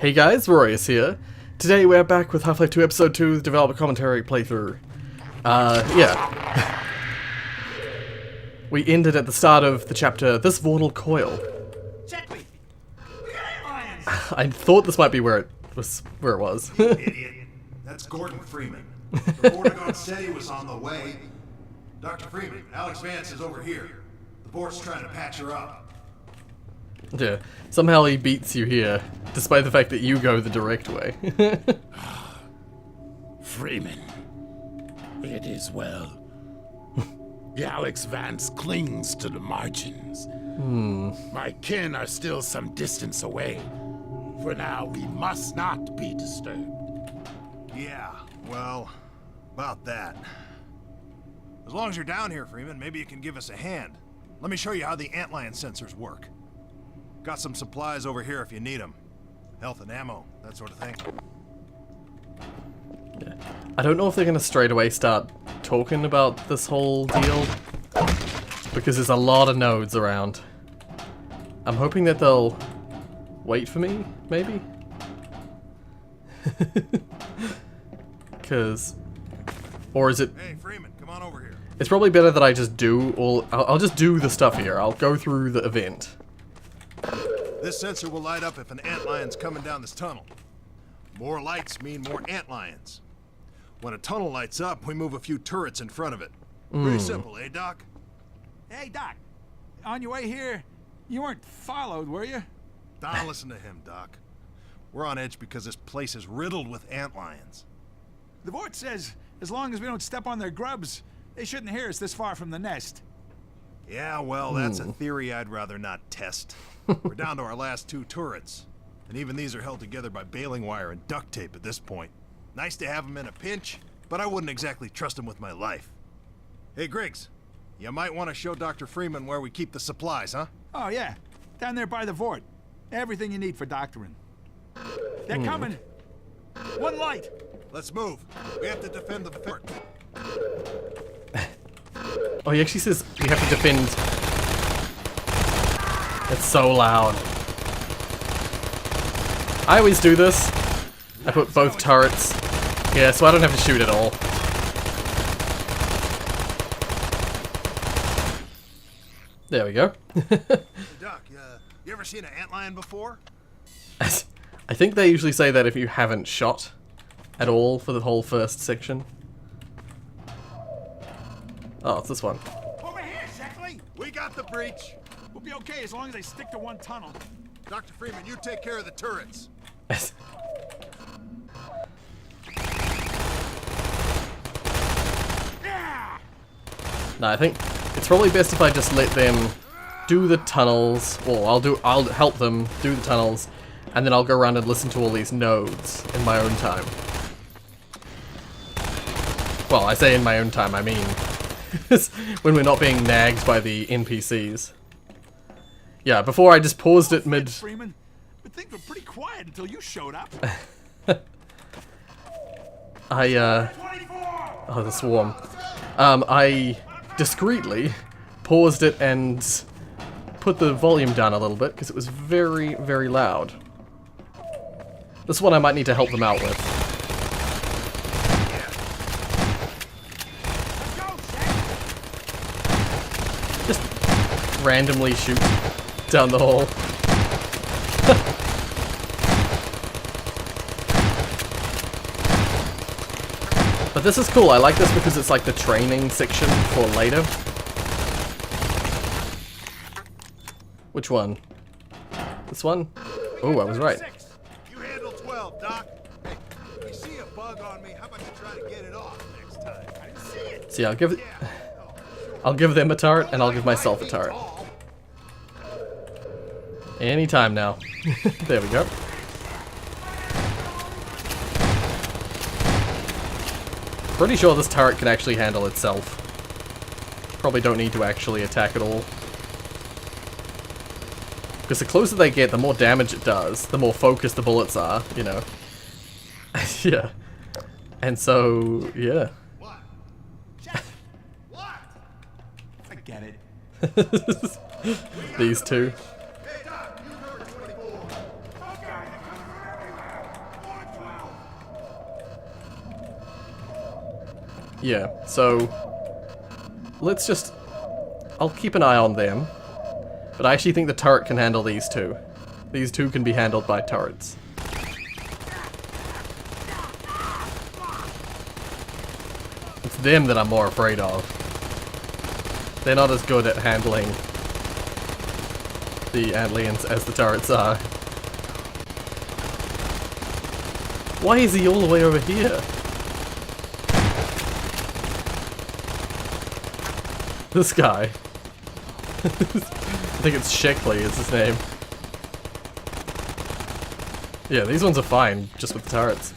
Hey guys, Rorius here. Today we're back with Half-Life 2 Episode 2, the developer commentary playthrough. Yeah. We ended at the start of the chapter, This Vornal Coil. I thought this might be where it was. Idiot. That's Gordon Freeman. The Vortigon said he was on the way. Dr. Freeman, Alex Vance is over here. The board's trying to patch her up. Yeah. Somehow he beats you here, despite the fact that you go the direct way. Freeman. It is well. Alex Vance clings to the margins. My kin are still some distance away. For now, we must not be disturbed. Yeah, well, about that. As long as you're down here, Freeman, maybe you can give us a hand. Let me show you how the antlion sensors work. Got some supplies over here if you need them. Health and ammo, that sort of thing. Yeah. I don't know if they're gonna straight away start talking about this whole deal, because there's a lot of nodes around. I'm hoping that they'll wait for me, maybe? Or is it... Hey, Freeman, come on over here. It's probably better that I just do all... I'll just do the stuff here. I'll go through the event. This sensor will light up if an antlion's coming down this tunnel. More lights mean more antlions. When a tunnel lights up, we move a few turrets in front of it. Pretty simple, eh, Doc? Hey, Doc. On your way here, you weren't followed, were you? Don't listen to him, Doc. We're on edge because this place is riddled with antlions. The Vort says as long as we don't step on their grubs, they shouldn't hear us this far from the nest. Yeah, well, that's a theory I'd rather not test. We're down to our last two turrets. And even these are held together by baling wire and duct tape at this point. Nice to have them in a pinch, but I wouldn't exactly trust them with my life. Hey, Griggs, you might want to show Dr. Freeman where we keep the supplies, huh? Oh, yeah. Down there by the Vort. Everything you need for doctoring. They're coming. One light. Let's move. We have to defend the fort. Oh, he actually says you have to defend. It's so loud. I always do this. I put both turrets here, so I don't have to shoot at all. There we go. Hey, Doc, you ever seen an antlion before? I think they usually say that if you haven't shot at all for the whole first section. Oh, it's this one. Over here, Sheckley. We got the breach. We'll be okay as long as they stick to one tunnel. Dr. Freeman, you take care of the turrets. Yeah! No, I think it's probably best if I just let them do the tunnels. Well, I'll help them do the tunnels, and then I'll go around and listen to all these nodes in my own time. Well, I say in my own time, I mean when we're not being nagged by the NPCs. Yeah, before I just paused it mid... Freeman, but things were pretty quiet until you showed up. Oh, the swarm. I discreetly paused it and put the volume down a little bit because it was very, very loud. This one I might need to help them out with. Just randomly shoot down the hole. But this is cool. I like this because it's like the training section for later. Which one? This one? Oh, I was right. You handle 12, Doc. Hey, if you see a bug on me, how about you try to get it off next time? I didn't see it. See, I'll give them a turret and I'll give myself a turret. Anytime now. There we go. Pretty sure this turret can actually handle itself. Probably don't need to actually attack at all. Because the closer they get, the more damage it does, the more focused the bullets are, you know. Yeah. And so, yeah. What? What? I get it. These two. Hey, Doc, you number 24. Yeah, so let's just... I'll keep an eye on them. But I actually think the turret can handle these two. These two can be handled by turrets. It's them that I'm more afraid of. They're not as good at handling the antlions as the turrets are. Why is he all the way over here? This guy. I think it's Sheckley is his name. Yeah, these ones are fine, just with the turrets.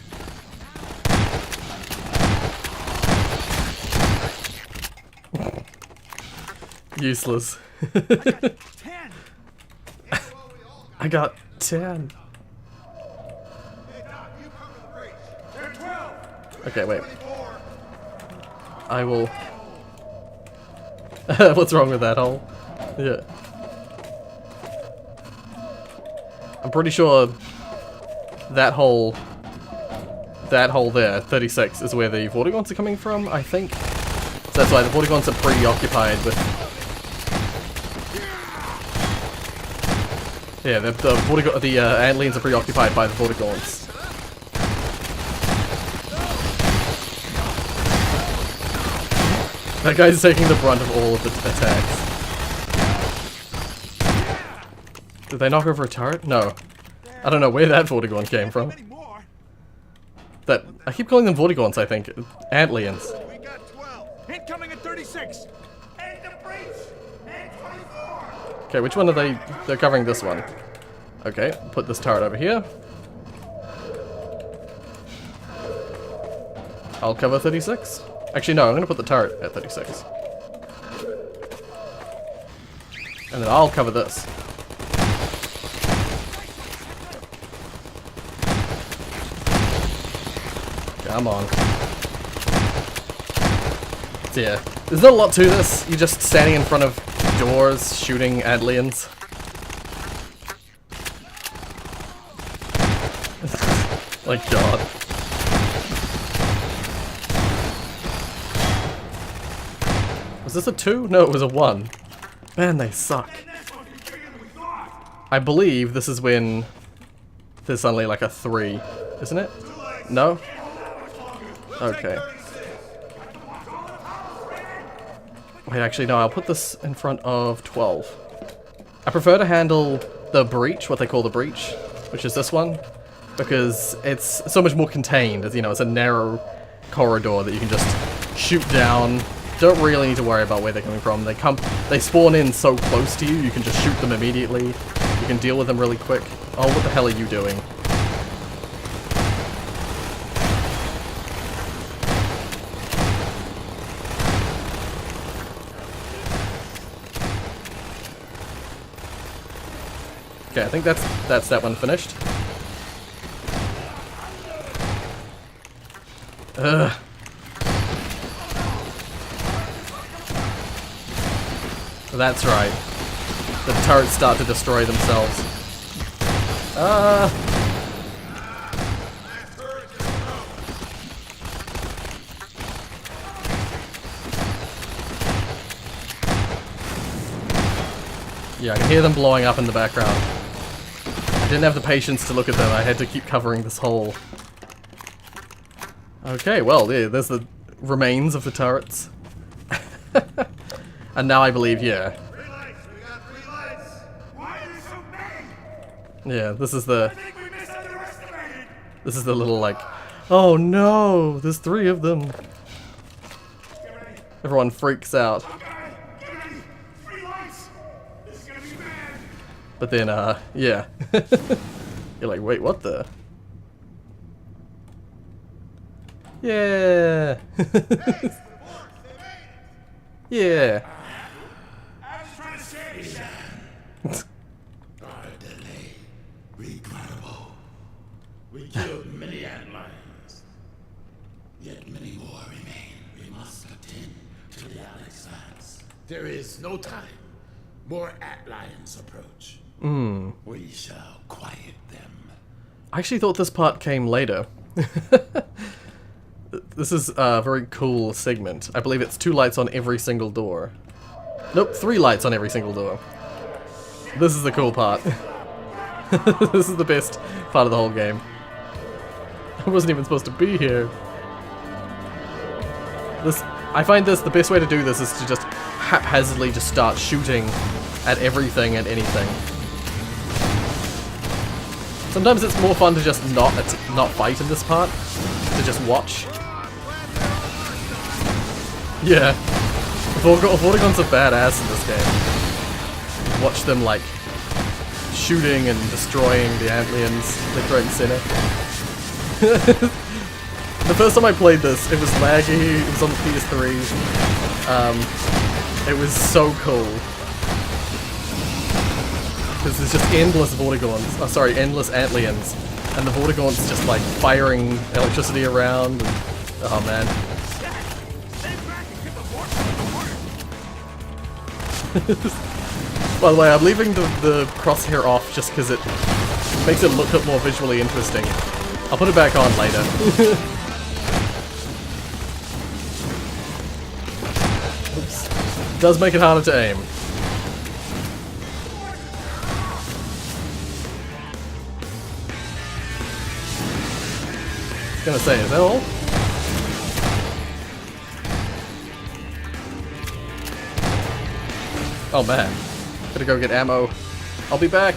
Useless. 10. I got 10. Okay, wait. I will... What's wrong with that hole? Yeah. I'm pretty sure that hole there, 36, is where the Vortigaunts are coming from, I think. So that's why the Vortigaunts are preoccupied with... Yeah, the antlions are preoccupied by the Vortigaunts. That guy's taking the brunt of all of the attacks. Did they knock over a turret? No. I don't know where that Vortigaunt came from. That I keep calling them Vortigaunts, I think. Antlions. We got 12. Incoming at 36. And the breach. And 24. Okay, which one are they? They're covering this one. Okay, put this turret over here. I'll cover 36. Actually, no, I'm going to put the turret at 36. And then I'll cover this. Come on. So yeah, there's not a lot to this. You're just standing in front of doors, shooting antlions. My god. Was this a 2? No, it was a 1. Man, they suck. I believe this is when there's suddenly like a 3, isn't it? No? Okay. Wait, actually, no, I'll put this in front of 12. I prefer to handle the breach, what they call the breach, which is this one, because it's so much more contained, as you know, it's a narrow corridor that you can just shoot down. Don't really need to worry about where they're coming from. They spawn in so close to you, you can just shoot them immediately. You can deal with them really quick. Oh, what the hell are you doing? Okay, I think that's that one finished. Ugh. That's right. The turrets start to destroy themselves. Yeah, I can hear them blowing up in the background. I didn't have the patience to look at them. I had to keep covering this hole. Okay, well, yeah, there's the remains of the turrets. And now I believe, yeah. Yeah, this is the little, like, oh no, there's 3 of them. Everyone freaks out. But then, yeah. You're like, wait, what the? Yeah. Yeah. I was trying to save you. Our delay, regrettable. We killed many antlions, yet many more remain. We must attend to the Alex Vance. There is no time. More antlions approach. We shall quiet them. I actually thought this part came later. This is a very cool segment. I believe it's 2 lights on every single door. Nope, 3 lights on every single door. This is the cool part. This is the best part of the whole game. I wasn't even supposed to be here. I find the best way to do this is to just haphazardly just start shooting at everything and anything. Sometimes it's more fun to just not fight in this part, to just watch. Yeah, Vortigons are badass in this game. Watch them like shooting and destroying the Antlians left, right, and center. The first time I played this, it was laggy. It was on the PS3. It was so cool. Because there's just endless Vortigons. Oh, sorry, endless Antlians. And the Vortigons just like firing electricity around. And, oh man. By the way, I'm leaving the crosshair off just because it makes it look more visually interesting. I'll put it back on later. Oops. It does make it harder to aim. Gonna say, is that all? Oh man, gotta go get ammo. I'll be back.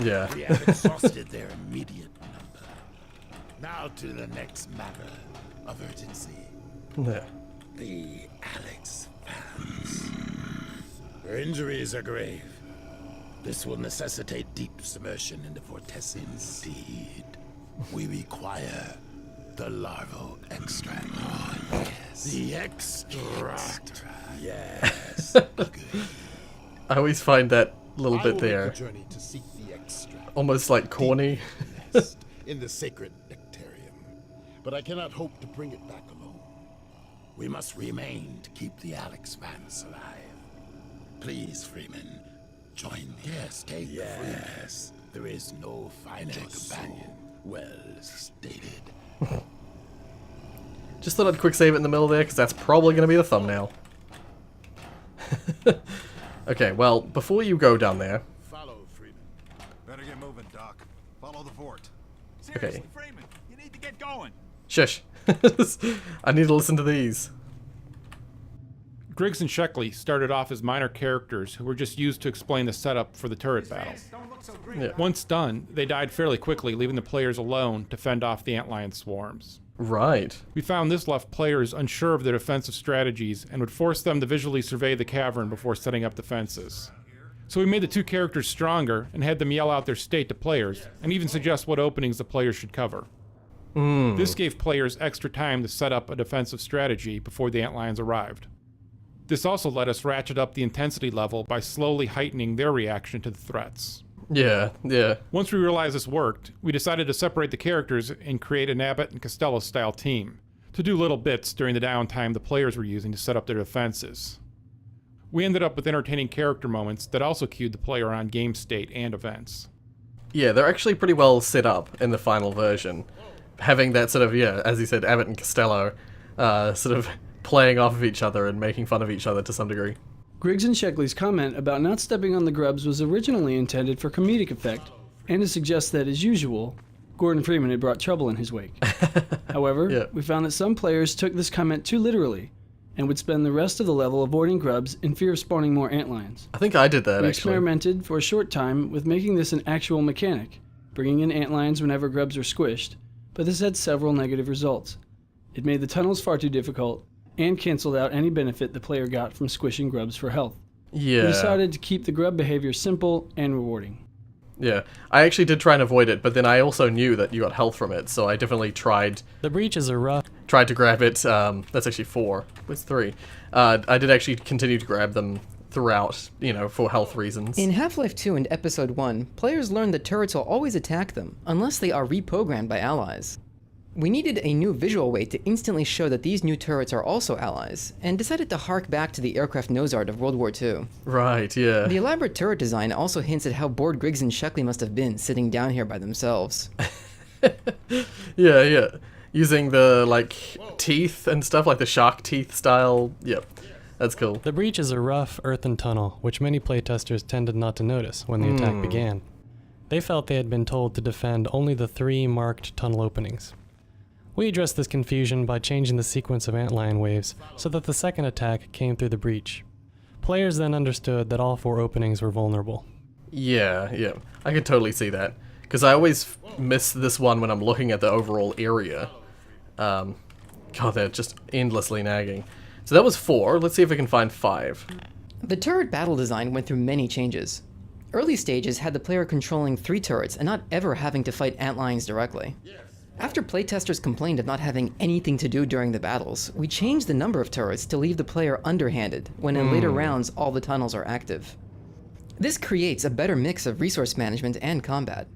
Yeah. We have exhausted their immediate number. Now to the next matter of urgency. Yeah. The Alex fans. Their injuries are grave. This will necessitate deep submersion into vortexes. Indeed. We require the larval extract. Oh, yes. The extract. Yes. I always find that little bit I will there make the journey to seek the extract. almost like corny. Nest in the sacred nectarium. But I cannot hope to bring it back alone. We must remain to keep the Alex Vance alive. Please, Freeman, join me. Yes, take yes. There is no finer companion. Well stated. Just thought I'd quick save it in the middle there, because that's probably going to be the thumbnail. Okay, well, before you go down there... Follow, Freeman. Better get moving, Doc. Follow the fort. Seriously, Okay. Freeman, you need to get going. Shush. I need to listen to these. Griggs and Sheckley started off as minor characters who were just used to explain the setup for the turret battle. Don't look so green. Yeah. Once done, they died fairly quickly, leaving the players alone to fend off the antlion swarms. Right. We found this left players unsure of their defensive strategies and would force them to visually survey the cavern before setting up defenses. So we made the 2 characters stronger and had them yell out their state to players, and even suggest what openings the players should cover. This gave players extra time to set up a defensive strategy before the antlions arrived. This also let us ratchet up the intensity level by slowly heightening their reaction to the threats. Yeah, yeah. Once we realized this worked, we decided to separate the characters and create an Abbott and Costello style team, to do little bits during the downtime the players were using to set up their defenses. We ended up with entertaining character moments that also cued the player on game state and events. Yeah, they're actually pretty well set up in the final version. Having that sort of, yeah, as you said, Abbott and Costello, sort of playing off of each other and making fun of each other to some degree. Griggs and Sheckley's comment about not stepping on the grubs was originally intended for comedic effect, and to suggest that, as usual, Gordon Freeman had brought trouble in his wake. However, Yeah. we found that some players took this comment too literally, and would spend the rest of the level avoiding grubs in fear of spawning more antlions. I think I did that, We actually. experimented for a short time with making this an actual mechanic, bringing in antlions whenever grubs are squished, but this had several negative results. It made the tunnels far too difficult, and canceled out any benefit the player got from squishing grubs for health. Yeah. We decided to keep the grub behavior simple and rewarding. Yeah. I actually did try and avoid it, but then I also knew that you got health from it, so I definitely tried The breaches are rough. to grab it. That's actually 4. It's 3. I did actually continue to grab them throughout, for health reasons. In Half-Life 2 and Episode 1, players learn that turrets will always attack them, unless they are reprogrammed by allies. We needed a new visual way to instantly show that these new turrets are also allies, and decided to hark back to the aircraft nose art of World War II. Right, yeah. The elaborate turret design also hints at how bored Griggs and Sheckley must have been sitting down here by themselves. Yeah. Using the, like, teeth and stuff, like the shark teeth style. Yep, that's cool. The breach is a rough earthen tunnel, which many playtesters tended not to notice when the attack began. They felt they had been told to defend only the 3 marked tunnel openings. We addressed this confusion by changing the sequence of antlion waves so that the second attack came through the breach. Players then understood that all 4 openings were vulnerable. Yeah. I could totally see that. Because I always miss this one when I'm looking at the overall area. God, they're just endlessly nagging. So that was 4. Let's see if we can find 5. The turret battle design went through many changes. Early stages had the player controlling 3 turrets and not ever having to fight antlions directly. After playtesters complained of not having anything to do during the battles, we changed the number of turrets to leave the player underhanded, when in later rounds all the tunnels are active. This creates a better mix of resource management and combat.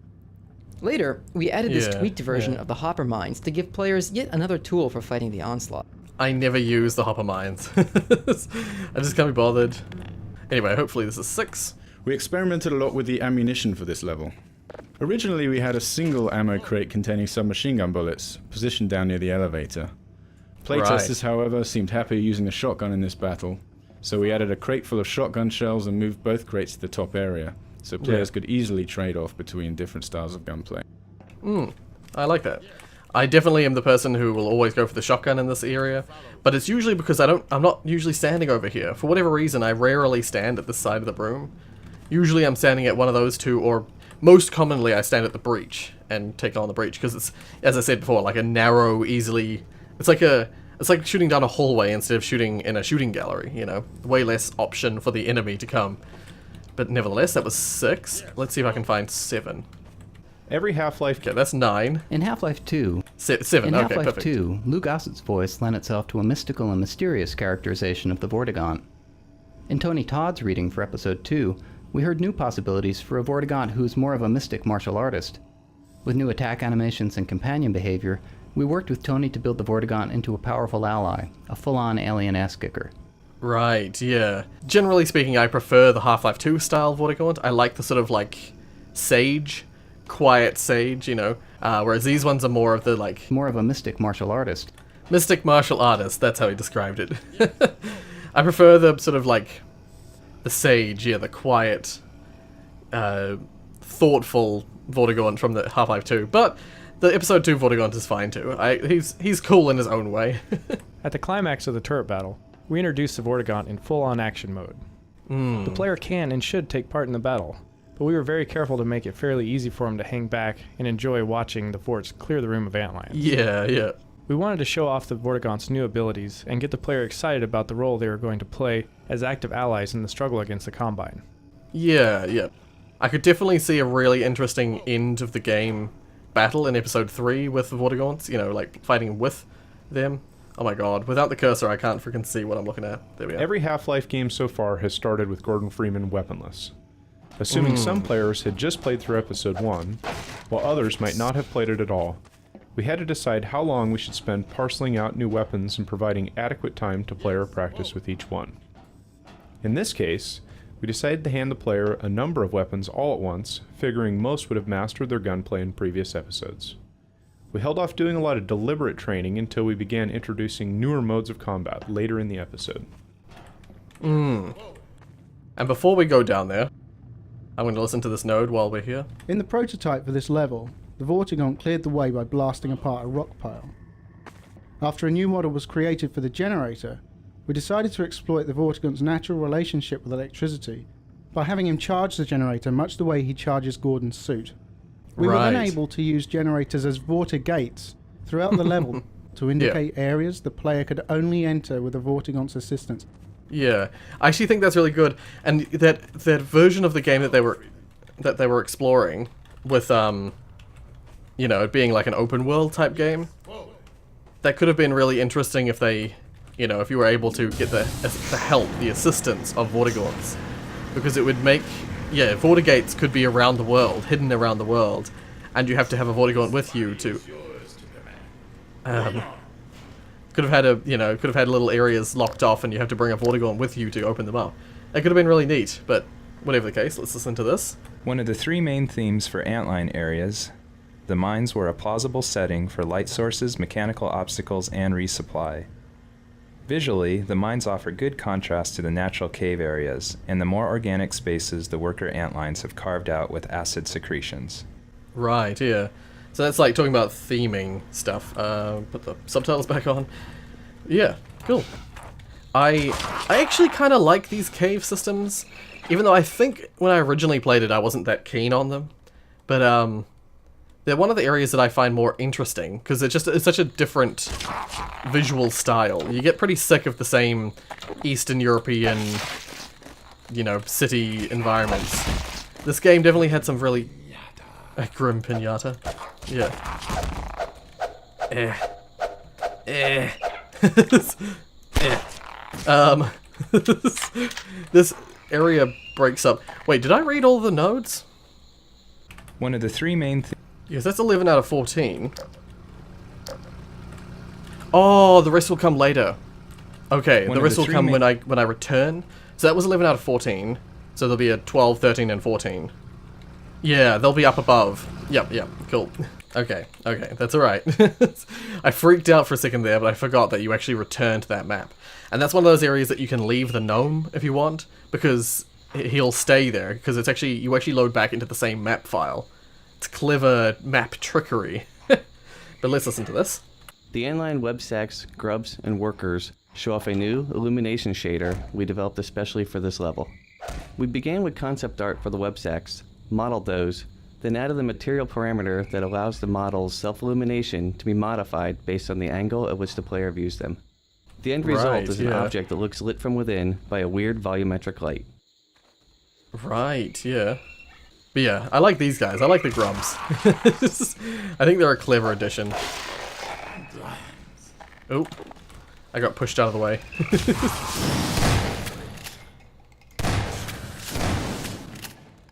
Later, we added this tweaked version of the hopper mines to give players yet another tool for fighting the onslaught. I never use the hopper mines. I just can't be bothered. Anyway, hopefully this is 6. We experimented a lot with the ammunition for this level. Originally we had a single ammo crate containing submachine gun bullets, positioned down near the elevator. Playtesters, however, seemed happier using the shotgun in this battle, so we added a crate full of shotgun shells and moved both crates to the top area, so players could easily trade off between different styles of gunplay. I like that. I definitely am the person who will always go for the shotgun in this area, but it's usually because I'm not usually standing over here. For whatever reason, I rarely stand at this side of the room. Usually I'm standing at one of those two, or most commonly I stand at the breach and take on the breach, because it's, as I said before, like a narrow, easily... It's like shooting down a hallway instead of shooting in a shooting gallery, you know? Way less option for the enemy to come. But nevertheless, that was 6. Let's see if I can find 7. Every Half-Life... Okay, that's 9. In Half-Life 2... 7, in okay, Half-Life perfect. 2, Lou Gossett's voice lent itself to a mystical and mysterious characterization of the Vortigaunt. In Tony Todd's reading for Episode 2, we heard new possibilities for a Vortigaunt who's more of a mystic martial artist. With new attack animations and companion behavior, we worked with Tony to build the Vortigaunt into a powerful ally, a full-on alien ass-kicker. Right, yeah. Generally speaking, I prefer the Half-Life 2 style Vortigaunt. I like the sort of, like, sage, quiet sage, you know, whereas these ones are more of the, like... More of a mystic martial artist. Mystic martial artist, that's how he described it. I prefer the sort of, like, the sage, yeah, the quiet, thoughtful Vortigaunt from the Half-Life 2, but the Episode 2 Vortigaunt is fine too. He's cool in his own way. At the climax of the turret battle, we introduced the Vortigaunt in full-on action mode. The player can and should take part in the battle, but we were very careful to make it fairly easy for him to hang back and enjoy watching the forts clear the room of antlions. Yeah. We wanted to show off the Vortigaunt's new abilities and get the player excited about the role they were going to play as active allies in the struggle against the Combine. Yeah. I could definitely see a really interesting end of the game battle in Episode 3 with the Vortigaunts, you know, like fighting with them. Oh my god, without the cursor I can't freaking see what I'm looking at. There we are. Every Half-Life game so far has started with Gordon Freeman weaponless. Assuming some players had just played through Episode 1, while others might not have played it at all, we had to decide how long we should spend parceling out new weapons and providing adequate time to player practice with each one. In this case, we decided to hand the player a number of weapons all at once, figuring most would have mastered their gunplay in previous episodes. We held off doing a lot of deliberate training until we began introducing newer modes of combat later in the episode. And before we go down there, I'm going to listen to this node while we're here. In the prototype for this level, the Vortigaunt cleared the way by blasting apart a rock pile. After a new model was created for the generator, we decided to exploit the Vortigaunt's natural relationship with electricity by having him charge the generator much the way he charges Gordon's suit. We were then able to use generators as Vortigates throughout the level to indicate areas the player could only enter with the Vortigaunt's assistance. Yeah, I actually think that's really good, and that version of the game that they were exploring with you know, it being like an open world type game, that could have been really interesting if they, you know, if you were able to get the help, the assistance of Vortigaunts, because it would make, yeah, Vortigates could be around the world, hidden around the world, and you have to have a Vortigaunt with you to, Could have had little areas locked off and you have to bring a Vortigaunt with you to open them up. That could have been really neat, but whatever the case, let's listen to this. One of the three main themes for antline areas, the mines were a plausible setting for light sources, mechanical obstacles, and resupply. Visually, the mines offer good contrast to the natural cave areas, and the more organic spaces the worker antlines have carved out with acid secretions. Right, yeah. So that's like talking about theming stuff. Put the subtitles back on. Yeah, cool. I actually kind of like these cave systems, even though I think when I originally played it I wasn't that keen on them. But they're one of the areas that I find more interesting, because it's such a different visual style. You get pretty sick of the same Eastern European, city environments. This game definitely had some really... A grim pinata. Yeah. This area breaks up. Wait, did I read all the nodes? One of the three main Yes, that's 11 out of 14. Oh, the rest will come later. Okay, the rest will come when I return. So that was 11 out of 14. So there'll be a 12, 13, and 14. Yeah, they'll be up above. Yep, cool. Okay, that's alright. I freaked out for a second there, but I forgot that you actually returned to that map. And that's one of those areas that you can leave the gnome if you want, because he'll stay there, because you actually load back into the same map file. It's clever map trickery. But let's listen to this. The inline web stacks, grubs, and workers show off a new illumination shader we developed especially for this level. We began with concept art for the web stacks, modeled those, then added the material parameter that allows the model's self-illumination to be modified based on the angle at which the player views them. The end result is an object that looks lit from within by a weird volumetric light. Right, yeah. But yeah, I like these guys. I like the grubs. I think they're a clever addition. Oh, I got pushed out of the way.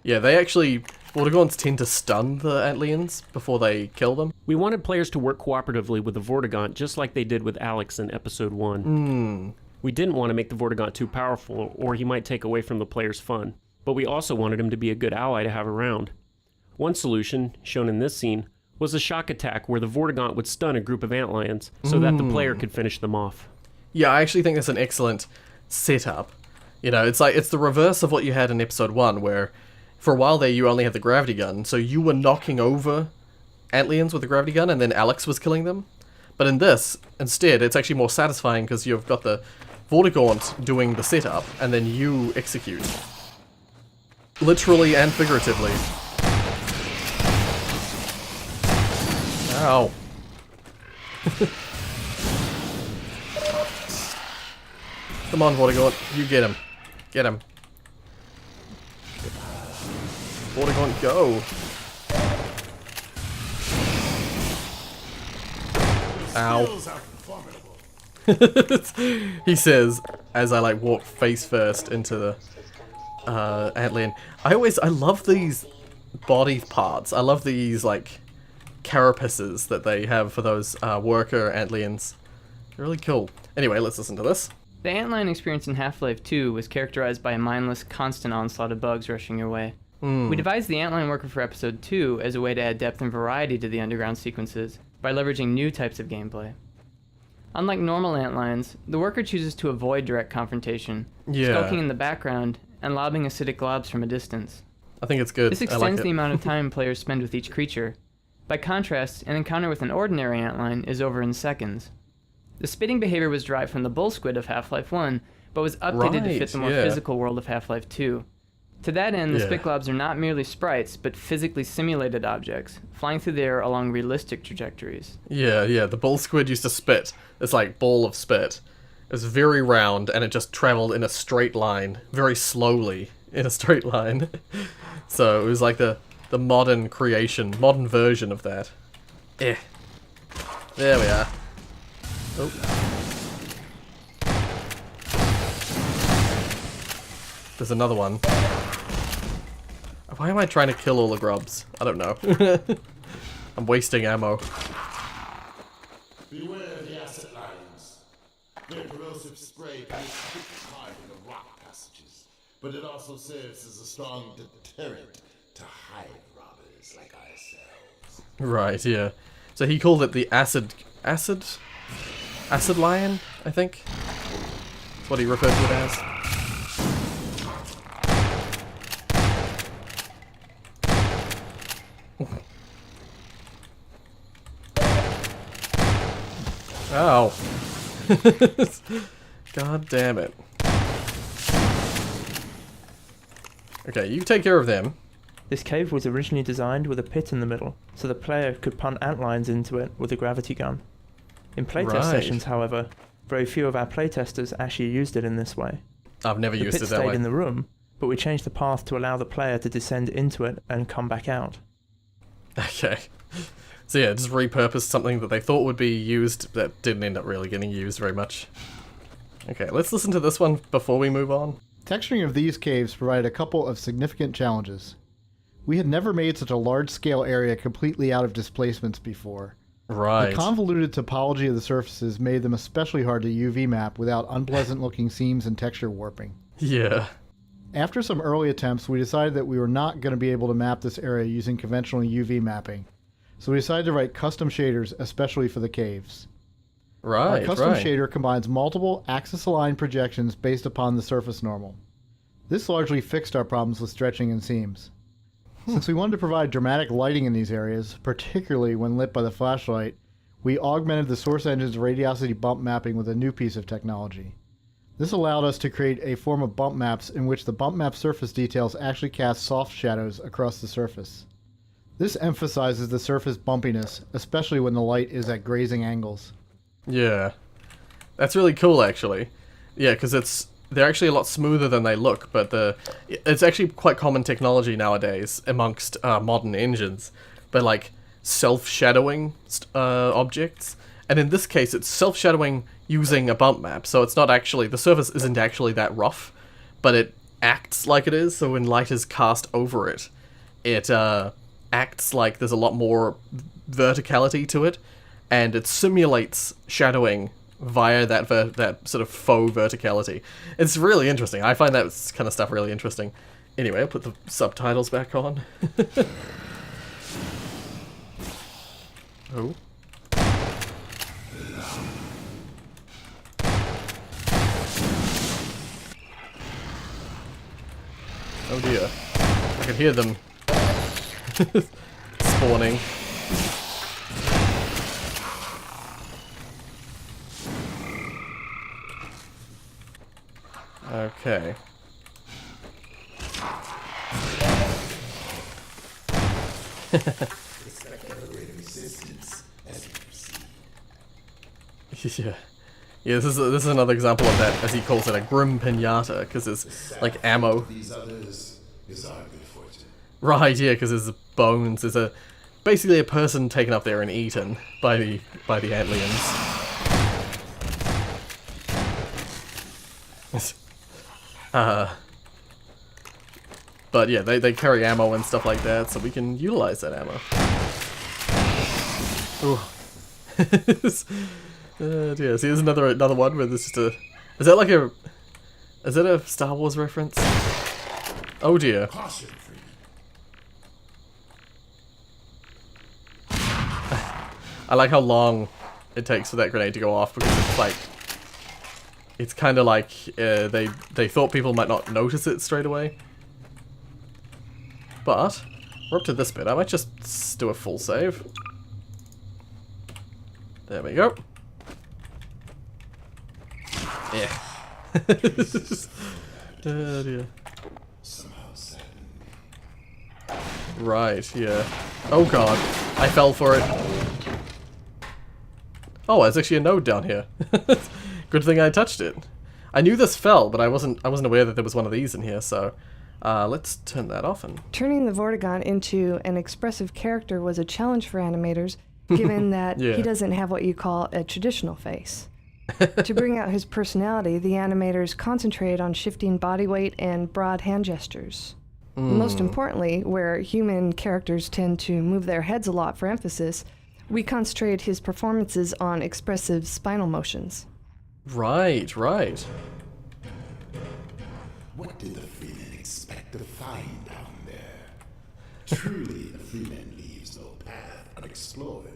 Yeah, they actually... Vortigaunts tend to stun the Antlians before they kill them. We wanted players to work cooperatively with the Vortigaunt, just like they did with Alex in Episode 1. We didn't want to make the Vortigaunt too powerful, or he might take away from the player's fun. But we also wanted him to be a good ally to have around. One solution, shown in this scene, was a shock attack where the Vortigaunt would stun a group of Antlions, so that the player could finish them off. Yeah, I actually think that's an excellent setup. It's the reverse of what you had in Episode 1, where... For a while there, you only had the gravity gun, so you were knocking over Antlians with the gravity gun, and then Alex was killing them. But in this, instead, it's actually more satisfying because you've got the Vortigaunt doing the setup, and then you execute. Literally and figuratively. Ow. Come on, Vortigaunt, you get him. Get him. Vortigaunt, go! Ow. He says, as I walk face first into the Antlian. I love these body parts. I love these carapaces that they have for those worker Antlians. They're really cool. Anyway, let's listen to this. The Antlion experience in Half-Life 2 was characterized by a mindless, constant onslaught of bugs rushing your way. We devised the Antlion worker for Episode 2 as a way to add depth and variety to the underground sequences by leveraging new types of gameplay. Unlike normal Antlions, the worker chooses to avoid direct confrontation, skulking in the background and lobbing acidic globs from a distance. I think it's good. This extends the amount of time players spend with each creature. By contrast, an encounter with an ordinary Antlion is over in seconds. The spitting behavior was derived from the bull squid of Half-Life 1, but was updated to fit the more physical world of Half-Life 2. To that end, the spit globs are not merely sprites, but physically simulated objects, flying through the air along realistic trajectories. Yeah, the bull squid used to spit. It's ball of spit. It was very round, and it just traveled in a straight line, very slowly in a straight line. So it was the modern modern version of that. There we are. Oh. There's another one. Why am I trying to kill all the grubs? I don't know. I'm wasting ammo. Beware the asset lines. Their corrosive spray penetrates hard in the rock passages, but it also serves as a strong deterrent to hive robbers like ourselves. Right, yeah. So he called it the acid lion, I think. That's what he referred to it as. Ow. God damn it. Okay, you take care of them. This cave was originally designed with a pit in the middle, so the player could punt antlines into it with a gravity gun. In playtest sessions, however, very few of our playtesters actually used it in this way. I've never used it that way. The pit stayed in the room, but we changed the path to allow the player to descend into it and come back out. Okay. So yeah, just repurposed something that they thought would be used that didn't end up really getting used very much. Okay, let's listen to this one before we move on. Texturing of these caves provided a couple of significant challenges. We had never made such a large-scale area completely out of displacements before. Right. The convoluted topology of the surfaces made them especially hard to UV map without unpleasant-looking seams and texture warping. Yeah. After some early attempts, we decided that we were not going to be able to map this area using conventional UV mapping. So we decided to write custom shaders especially for the caves. Right, Our custom shader combines multiple axis-aligned projections based upon the surface normal. This largely fixed our problems with stretching and seams. Since we wanted to provide dramatic lighting in these areas, particularly when lit by the flashlight, we augmented the source engine's radiosity bump mapping with a new piece of technology. This allowed us to create a form of bump maps in which the bump map surface details actually cast soft shadows across the surface. This emphasizes the surface bumpiness, especially when the light is at grazing angles. Yeah. That's really cool, actually. Yeah, because they're actually a lot smoother than they look, but it's actually quite common technology nowadays amongst modern engines. But like self-shadowing objects, and in this case it's self-shadowing using a bump map, so it's not actually, the surface isn't actually that rough, but it acts like it is, so when light is cast over it, it acts like there's a lot more verticality to it, and it simulates shadowing via that sort of faux verticality. It's really interesting. I find that kind of stuff really interesting. Anyway, I'll put the subtitles back on. Oh. Oh dear. I can hear them spawning. Okay. Yeah. Yeah, this is another example of that, as he calls it, a grim pinata, because there's like ammo. These others is our good fortune. Right, yeah, because there's bones. There's basically a person taken up there and eaten by the antlians. But yeah, they carry ammo and stuff like that, so we can utilize that ammo. Ooh. Yeah, see, there's another one where there's just a... Is that a Star Wars reference? Oh dear. I like how long it takes for that grenade to go off, because it's like... It's kind of like they thought people might not notice it straight away. But we're up to this bit. I might just do a full save. There we go. Yeah. Oh dear. Right, yeah. Oh god, I fell for it. Oh, there's actually a node down here. Good thing I touched it. I knew this fell, but I wasn't aware that there was one of these in here, so let's turn that off. And turning the Vortigaunt into an expressive character was a challenge for animators, given that Yeah. he doesn't have what you call a traditional face. To bring out his personality, the animators concentrated on shifting body weight and broad hand gestures. Most importantly, where human characters tend to move their heads a lot for emphasis, We concentrate his performances on expressive spinal motions. Right. What did the Freeman expect to find down there? Truly, the Freeman leaves no path unexplored.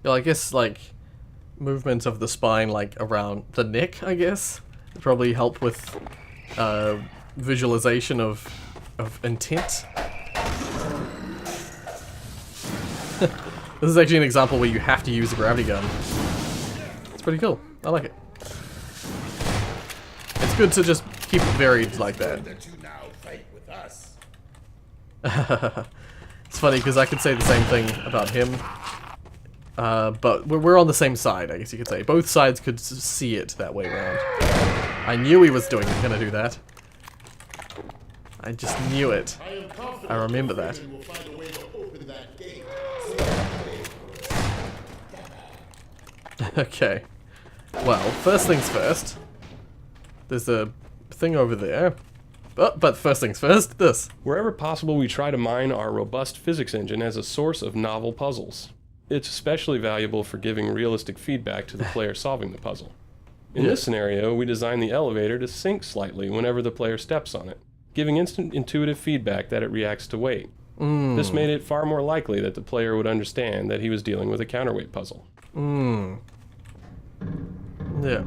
Yeah, I guess, like, movement of the spine, like, around the neck, I guess, would probably help with visualization of intent. This is actually an example where you have to use a gravity gun. It's pretty cool. I like it. It's good to just keep it varied like that. It's funny because I could say the same thing about him. But we're on the same side, I guess you could say. Both sides could see it that way around. I knew he was gonna do that. I just knew it. I remember that. Okay. Well, first things first. There's a thing over there. But first things first, this. Wherever possible, we try to mine our robust physics engine as a source of novel puzzles. It's especially valuable for giving realistic feedback to the player solving the puzzle. In this scenario, we design the elevator to sink slightly whenever the player steps on it, giving instant intuitive feedback that it reacts to weight. This made it far more likely that the player would understand that he was dealing with a counterweight puzzle. Yeah.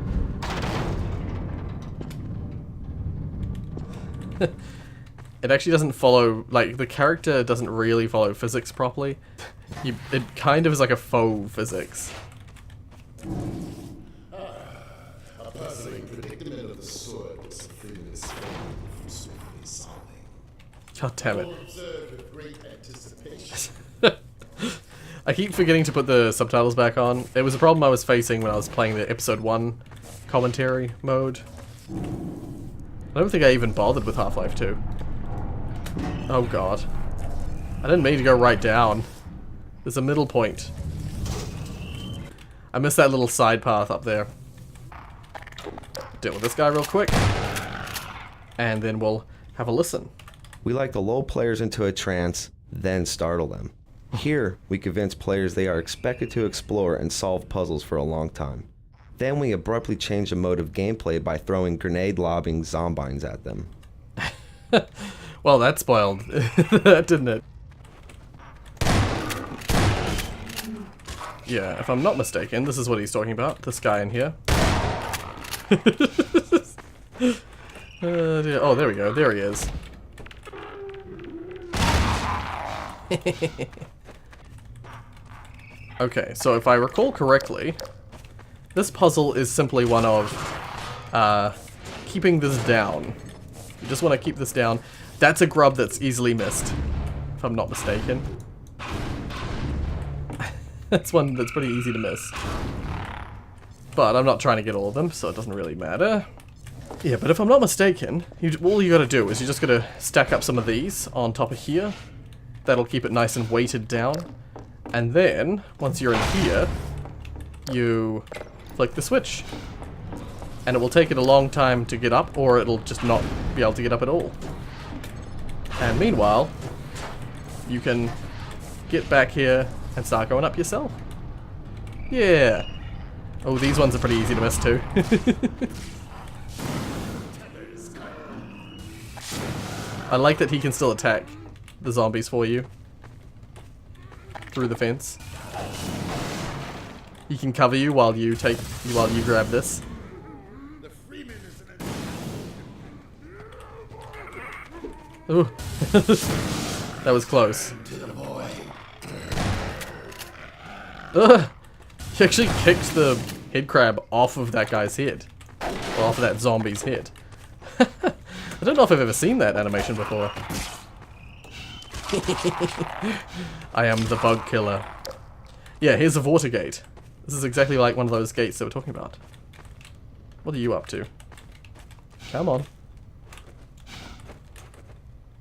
It actually doesn't follow, like, the character doesn't really follow physics properly. It kind of is like a faux physics. A puzzling predicament of the sort which the Freeman is from swiftly solving. God damn it. Observed with great anticipation. I keep forgetting to put the subtitles back on. It was a problem I was facing when I was playing the episode 1 commentary mode. I don't think I even bothered with Half-Life 2. Oh god. I didn't mean to go right down. There's a middle point. I missed that little side path up there. Deal with this guy real quick. And then we'll have a listen. We like to lull players into a trance, then startle them. Here, we convince players they are expected to explore and solve puzzles for a long time. Then we abruptly change the mode of gameplay by throwing grenade-lobbing zombines at them. Well, that spoiled that, didn't it? Yeah, if I'm not mistaken, this is what he's talking about. This guy in here. Oh, there we go. There he is. Okay, so if I recall correctly, this puzzle is simply one of keeping this down. You just want to keep this down. That's a grub that's easily missed, if I'm not mistaken. That's one that's pretty easy to miss. But I'm not trying to get all of them, so it doesn't really matter. Yeah, but if I'm not mistaken, all you gotta do is you just gotta stack up some of these on top of here. That'll keep it nice and weighted down. And then, once you're in here, you flick the switch. And it will take it a long time to get up, or it'll just not be able to get up at all. And meanwhile, you can get back here and start going up yourself. Yeah. Oh, these ones are pretty easy to miss too. I like that he can still attack the zombies for you through the fence. He can cover you while you grab this. Ooh. That was close. Ugh. He actually kicked the head crab off of that guy's head. Or off of that zombie's head. I don't know if I've ever seen that animation before. I am the bug killer. Yeah, here's a water gate. This is exactly like one of those gates that we're talking about. What are you up to? Come on.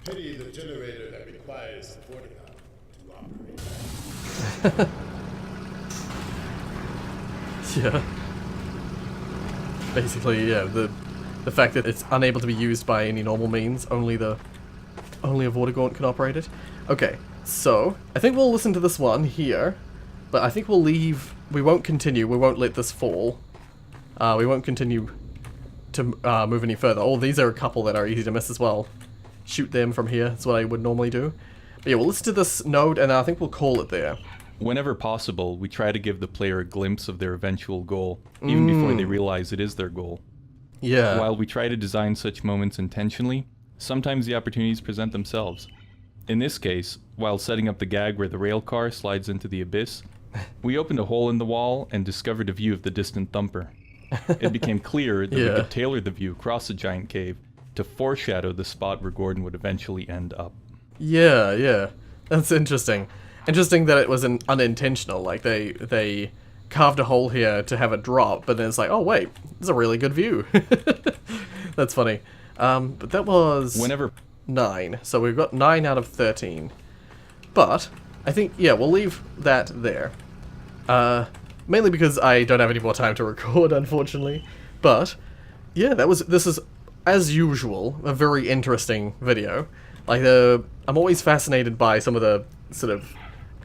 Pity the generator that requires the Vortigon to operate. Yeah. Basically, yeah, the fact that it's unable to be used by any normal means, only a Vortigaunt can operate it. Okay, so I think we'll listen to this one here, But I think we'll leave... We won't continue. We won't let this fall. We won't continue to move any further. Oh, these are a couple that are easy to miss as well. Shoot them from here. That's what I would normally do. But yeah, well, let's do this node, and I think we'll call it there. Whenever possible, we try to give the player a glimpse of their eventual goal, even before they realize it is their goal. Yeah. While we try to design such moments intentionally, sometimes the opportunities present themselves. In this case, while setting up the gag where the rail car slides into the abyss, we opened a hole in the wall and discovered a view of the distant thumper. It became clear that we could tailor the view across the giant cave to foreshadow the spot where Gordon would eventually end up. Yeah, yeah. That's interesting. Interesting that it was unintentional. Like, they carved a hole here to have it drop, but then it's like, oh wait, this is a really good view. That's funny. But that was 9. So we've got 9 out of 13. But I think, yeah, we'll leave that there. Mainly because I don't have any more time to record, unfortunately. But yeah, this is, as usual, a very interesting video. Like, I'm always fascinated by some of the sort of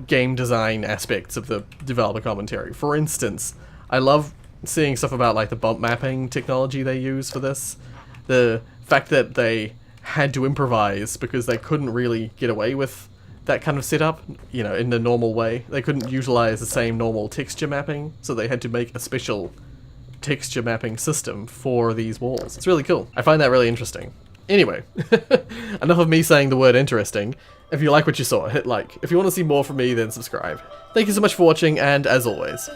game design aspects of the developer commentary. For instance, I love seeing stuff about like the bump mapping technology they use for this. The fact that they had to improvise because they couldn't really get away with that kind of setup, you know, in the normal way. They couldn't utilize the same normal texture mapping, so they had to make a special texture mapping system for these walls. It's really cool. I find that really interesting. Anyway, enough of me saying the word interesting. If you like what you saw, hit like. If you want to see more from me, then subscribe. Thank you so much for watching, and as always,